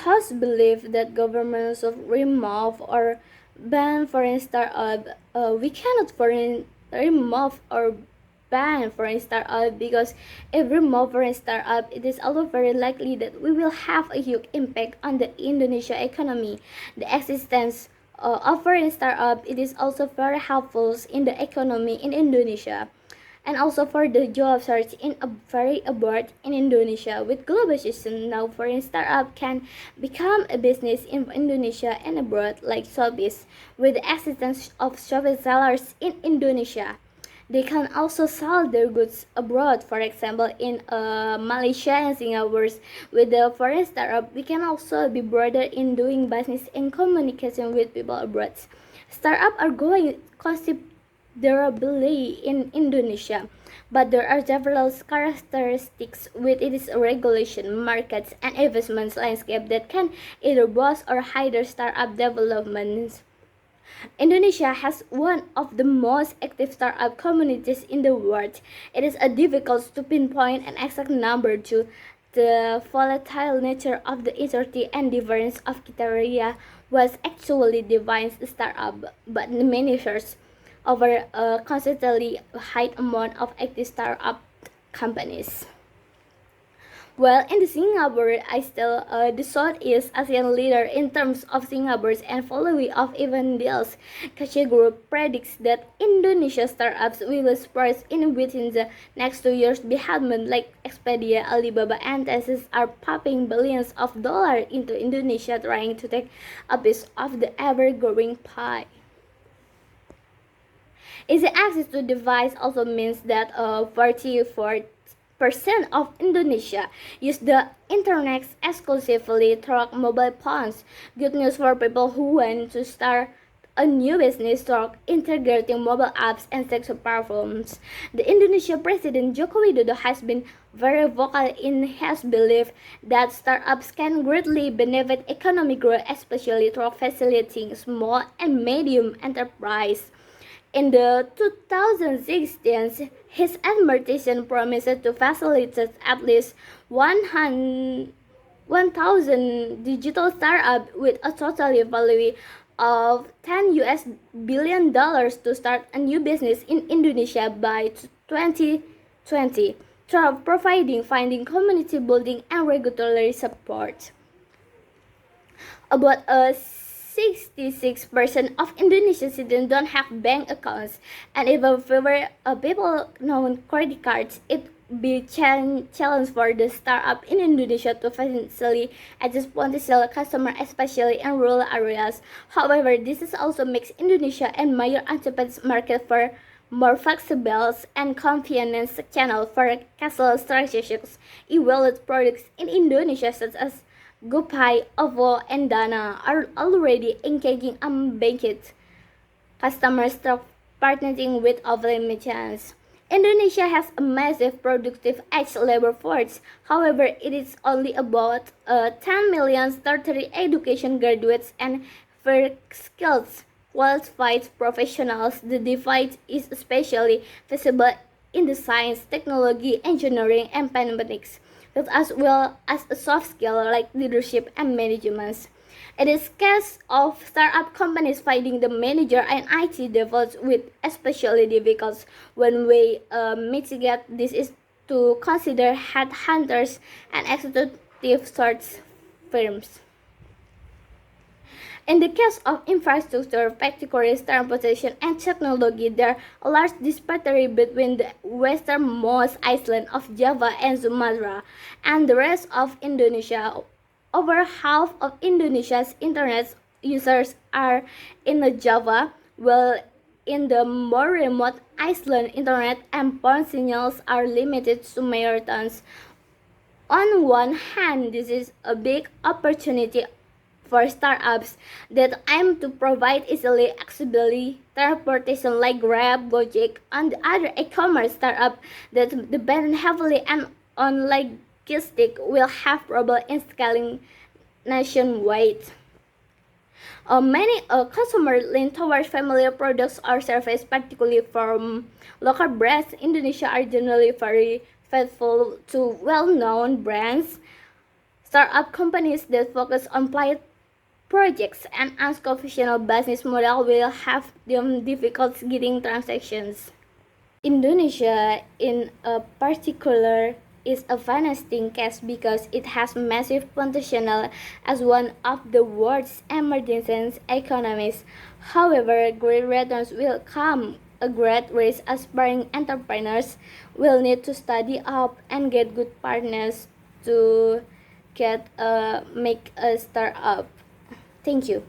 host believe that governments should remove or ban foreign startup. We cannot remove or ban foreign startup because if remove foreign startup, it is also very likely that we will have a huge impact on the Indonesia economy. The existence of foreign startup, it is also very helpful in the economy in Indonesia and also for the job search in a very abroad in Indonesia. With globalization now, foreign startup can become a business in Indonesia and abroad like Shopee. With the existence of Shopee sellers in Indonesia, they can also sell their goods abroad. For example, in Malaysia and Singapore, with the foreign startup, we can also be broader in doing business and communication with people abroad. Startups are going considerably in Indonesia, but there are several characteristics with its regulation, markets, and investment landscape that can either boost or hinder startup development. Indonesia has one of the most active startup communities in the world. It is difficult to pinpoint an exact number due to the volatile nature of the industry and difference of criteria was actually defines a startup, but many search over a consistently high amount of active startup companies. Well, in the Singapore, I still the Southeast Asian leader in terms of Singapore's and following of event deals. Kasha Group predicts that Indonesia startups will spread in within the next 2 years. Behemoths like Expedia, Alibaba, and Tencent are pumping billions of dollars into Indonesia, trying to take a piece of the ever-growing pie. Easy access to device also means that 44% of Indonesia use the internet exclusively through mobile phones. Good news for people who want to start a new business through integrating mobile apps and sex platforms. The Indonesia President Joko Widodo has been very vocal in his belief that startups can greatly benefit economic growth, especially through facilitating small and medium enterprise. In the 2016, his administration promised to facilitate at least 1,000 digital startups with a total value of $10 billion to start a new business in Indonesia by 2020 through providing funding, community building, and regulatory support. About 66% of Indonesian citizens don't have bank accounts, and even fewer people know credit cards. It be challenge for the startup in Indonesia to financially access potential customers, especially in rural areas. However, this is also makes Indonesia and major enterprise market for more flexible and convenient channel for cashless transactions. E-wallet products in Indonesia such as GoPay, OVO, and Dana are already engaging unbanked customers through partnering with offline merchants. Indonesia has a massive productive aged labor force. However, it is only about 10 million tertiary education graduates and very skilled, qualified professionals. The divide is especially visible in the science, technology, engineering, and mathematics, as well as a soft skill like leadership and management. It is case of startup companies finding the manager and IT devs with especially difficult. One way mitigate this is to consider headhunters and executive search firms. In the case of infrastructure, particularly transportation and technology, there are a large disparity between the westernmost island of Java and Sumatra and the rest of Indonesia. Over half of Indonesia's internet users are in Java, while in the more remote island, internet and phone signals are limited to maritime. On one hand, this is a big opportunity for startups that aim to provide easily accessibility transportation like Grab, Gojek, and other e-commerce startups that depend heavily on logistics will have trouble in scaling nationwide. Many consumers lean towards familiar products or services, particularly from local brands. Indonesia are generally very faithful to well-known brands. Startup companies that focus on pilot projects and unconventional business model will have them difficult getting transactions. Indonesia, in a particular, is a fascinating case because it has massive potential as one of the world's emerging economies. However, great returns will come a great risk. Aspiring entrepreneurs will need to study up and get good partners to make a startup. Thank you.